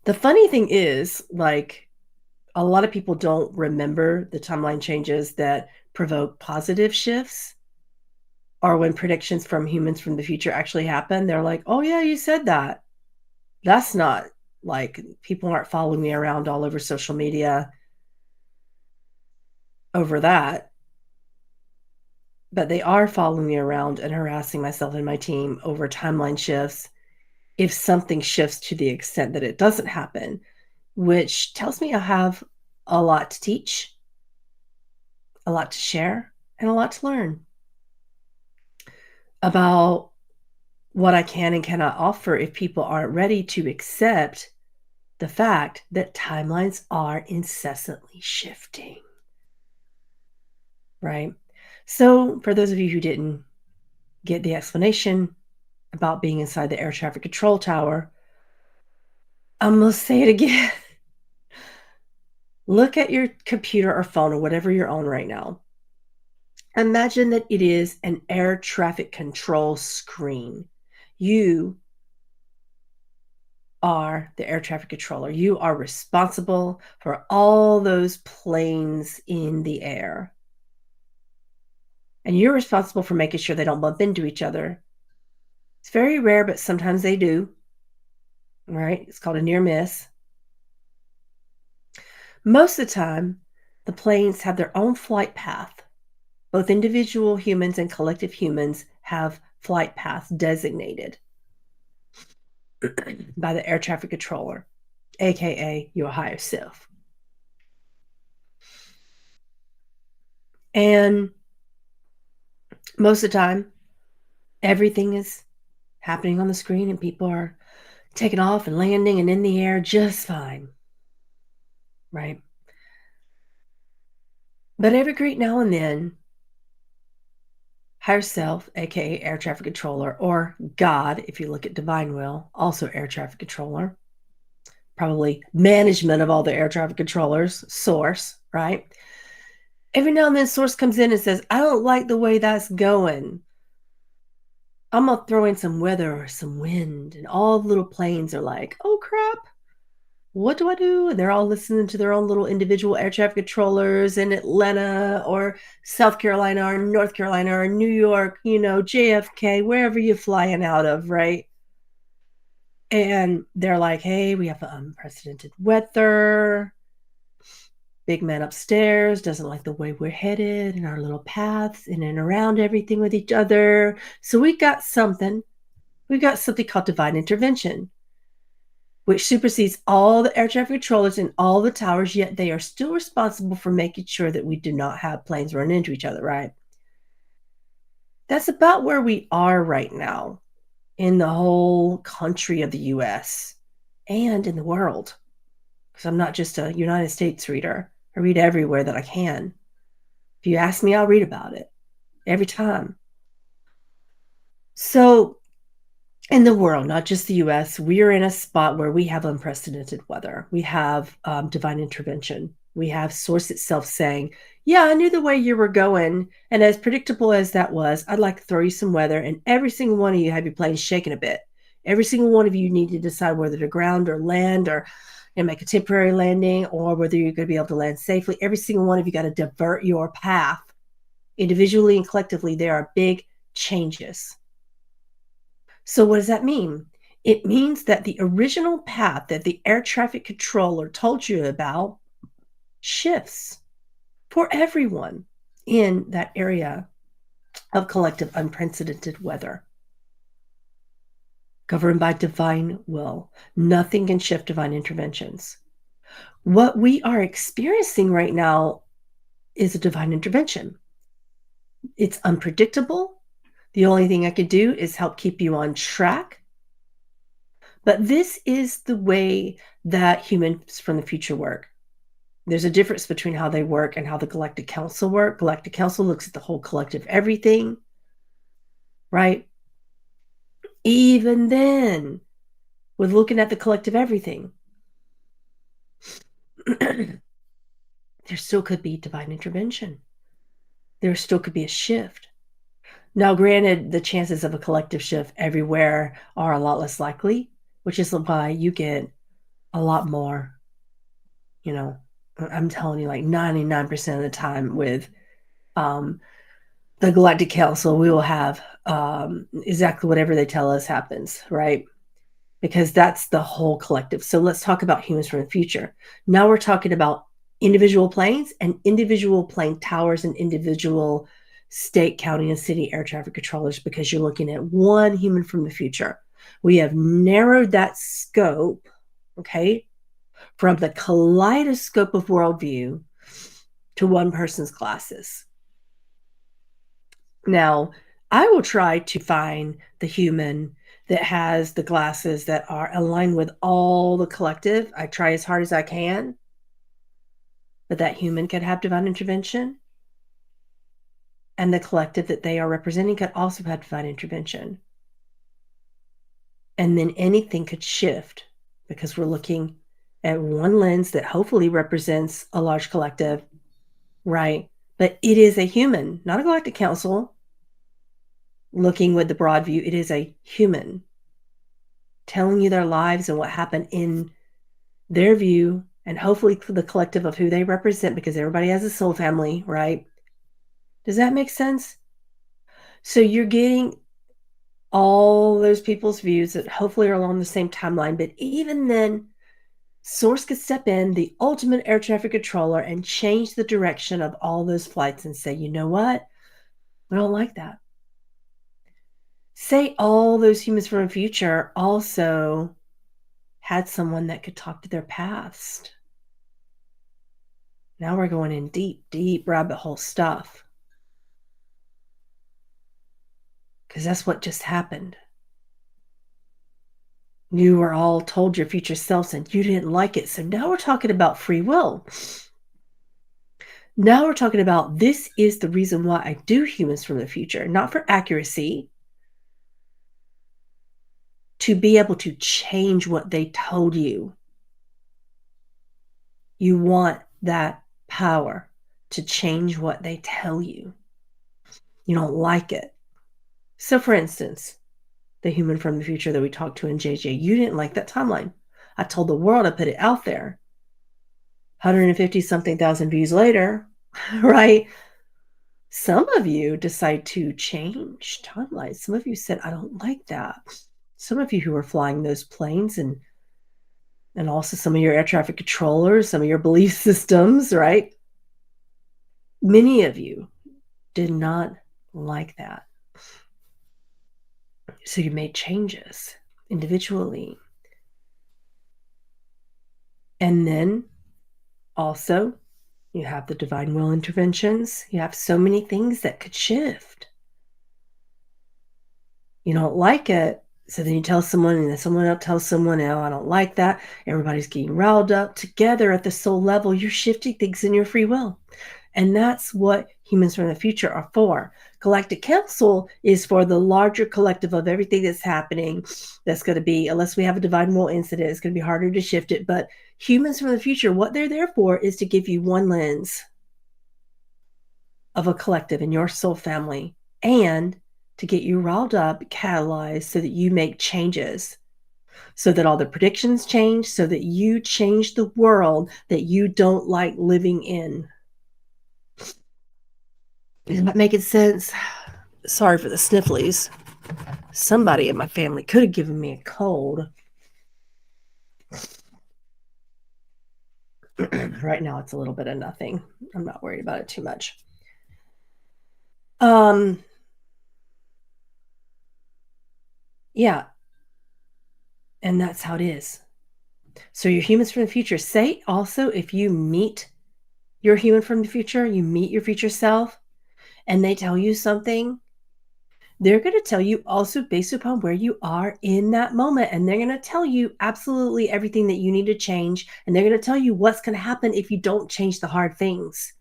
The funny thing is, like, a lot of people don't remember the timeline changes that provoke positive shifts, or when predictions from humans from the future actually happen. They're like, "Oh, yeah, you said that." That's not like, people aren't following me around all over social media over that, but they are following me around and harassing myself and my team over timeline shifts if something shifts to the extent that it doesn't happen, which tells me I have a lot to teach, a lot to share, and a lot to learn about what I can and cannot offer if people aren't ready to accept the fact that timelines are incessantly shifting, right? So, for those of you who didn't get the explanation about being inside the air traffic control tower, I'm gonna say it again. Look at your computer or phone or whatever you're on right now. Imagine that it is an air traffic control screen. You are the air traffic controller. You are responsible for all those planes in the air. And you're responsible for making sure they don't bump into each other. It's very rare, but sometimes they do, right? It's called a near miss. Most of the time, the planes have their own flight path. Both individual humans and collective humans have flight paths designated by the air traffic controller, aka your higher self. And most of the time, everything is happening on the screen and people are taking off and landing and in the air just fine, right? But every great now and then, higher self, aka air traffic controller, or God, if you look at divine will, also air traffic controller, probably management of all the air traffic controllers, source, right? Every now and then, source comes in and says, I don't like the way that's going. I'm gonna throw in some weather or some wind. And all the little planes are like, oh crap, what do I do? And they're all listening to their own little individual air traffic controllers in Atlanta or South Carolina or North Carolina or New York, JFK, wherever you're flying out of, right? And they're like, hey, we have unprecedented weather. Big man upstairs doesn't like the way we're headed and our little paths in and around everything with each other. So we got something. We got something called divine intervention, which supersedes all the air traffic controllers in all the towers, yet they are still responsible for making sure that we do not have planes run into each other, right? That's about where we are right now in the whole country of the US and in the world. Because I'm not just a United States reader. I read everywhere that I can. If you ask me, I'll read about it every time. So, in the world, not just the US, we are in a spot where we have unprecedented weather. We have divine intervention. We have source itself saying, yeah, I knew the way you were going. And as predictable as that was, I'd like to throw you some weather. And every single one of you have your planes shaking a bit. Every single one of you need to decide whether to ground or land or make a temporary landing or whether you're going to be able to land safely. Every single one of you got to divert your path. Individually and collectively, there are big changes. So what does that mean? It means that the original path that the air traffic controller told you about shifts for everyone in that area of collective unprecedented weather, governed by divine will. Nothing can shift divine interventions. What we are experiencing right now is a divine intervention. It's unpredictable. The only thing I could do is help keep you on track. But this is the way that humans from the future work. There's a difference between how they work and how the Galactic Council work. Galactic Council looks at the whole collective everything, right? Even then, with looking at the collective everything, there still could be divine intervention. There still could be a shift. Now, granted, the chances of a collective shift everywhere are a lot less likely, which is why you get a lot more, you know, I'm telling you, like 99% of the time with um, the Galactic Council, we will have exactly whatever they tell us happens, right? Because that's the whole collective. So let's talk about humans from the future. Now we're talking about individual planes and individual plane towers and individual state, county, and city air traffic controllers because you're looking at one human from the future. We have narrowed that scope, okay, from the kaleidoscope of worldview to one person's glasses. Now, I will try to find the human that has the glasses that are aligned with all the collective. I try as hard as I can, but that human could have divine intervention, and the collective that they are representing could also have divine intervention. And then anything could shift because we're looking at one lens that hopefully represents a large collective, right? But it is a human, not a galactic council, looking with the broad view. It is a human telling you their lives and what happened in their view, and hopefully the collective of who they represent, because everybody has a soul family, right? Does that make sense? So you're getting all those people's views that hopefully are along the same timeline, but even then, Source could step in, the ultimate air traffic controller, and change the direction of all those flights and say, you know what? We don't like that. Say all those humans from the future also had someone that could talk to their past. Now we're going in deep, deep rabbit hole stuff. Because that's what just happened. You were all told your future selves and you didn't like it. So now we're talking about free will. Now we're talking about this is the reason why I do humans from the future, not for accuracy, to be able to change what they told you. You want that power to change what they tell you. You don't like it. So, for instance, the human from the future that we talked to in JJ, you didn't like that timeline. I told the world, I put it out there. 150 something thousand views later, right? Some of you decide to change timelines. Some of you said, I don't like that. Some of you who are flying those planes and also some of your air traffic controllers, some of your belief systems, right? Many of you did not like that. So you made changes individually. And then also, you have the divine will interventions. You have so many things that could shift. You don't like it. So then you tell someone, and then someone else tells someone, oh, I don't like that. Everybody's getting riled up together at the soul level. You're shifting things in your free will. And that's what humans from the future are for. Galactic Council is for the larger collective of everything that's happening. That's going to be, unless we have a divine will incident, it's going to be harder to shift it. But humans from the future, what they're there for is to give you one lens of a collective in your soul family and to get you riled up, catalyzed so that you make changes, so that all the predictions change, so that you change the world that you don't like living in. Is that making sense? Sorry for the snifflies. Somebody in my family could have given me a cold. Right now it's a little bit of nothing. I'm not worried about it too much. Yeah. And that's how it is. So your humans from the future, say also if you meet your human from the future, you meet your future self, and they tell you something, they're going to tell you also based upon where you are in that moment. And they're going to tell you absolutely everything that you need to change. And they're going to tell you what's going to happen if you don't change the hard things.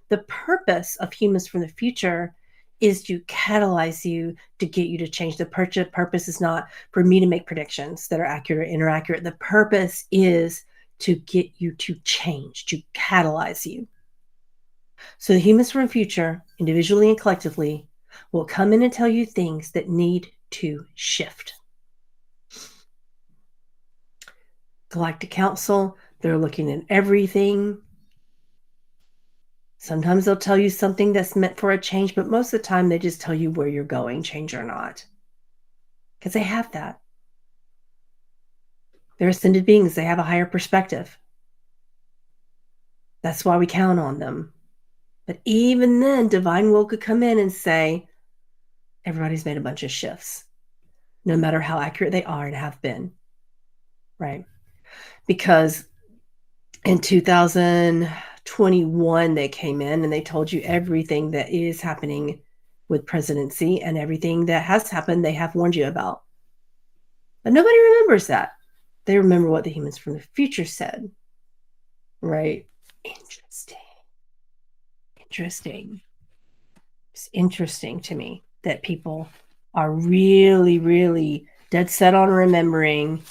The purpose of humans from the future is to catalyze you, to get you to change. The purpose is not for me to make predictions that are accurate or inaccurate. The purpose is to get you to change, to catalyze you. So the humans from the future, individually and collectively, will come in and tell you things that need to shift. Galactic Council, they're looking at everything. Sometimes they'll tell you something that's meant for a change, but most of the time they just tell you where you're going, change or not. Because they have that. They're ascended beings. They have a higher perspective. That's why we count on them. But even then, divine will could come in and say, everybody's made a bunch of shifts, no matter how accurate they are and have been. Right? Because in 2021, they came in and they told you everything that is happening with presidency and everything that has happened, they have warned you about. But nobody remembers that. They remember what the humans from the future said. Right? Interesting. It's interesting to me that people are really, really dead set on remembering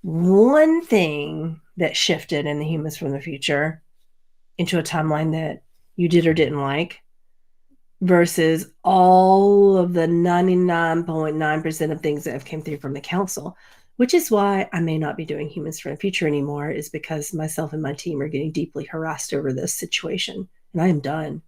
one thing that shifted in the humans from the future into a timeline that you did or didn't like versus all of the 99.9% of things that have came through from the council, which is why I may not be doing humans from the future anymore, is because myself and my team are getting deeply harassed over this situation, and I am done.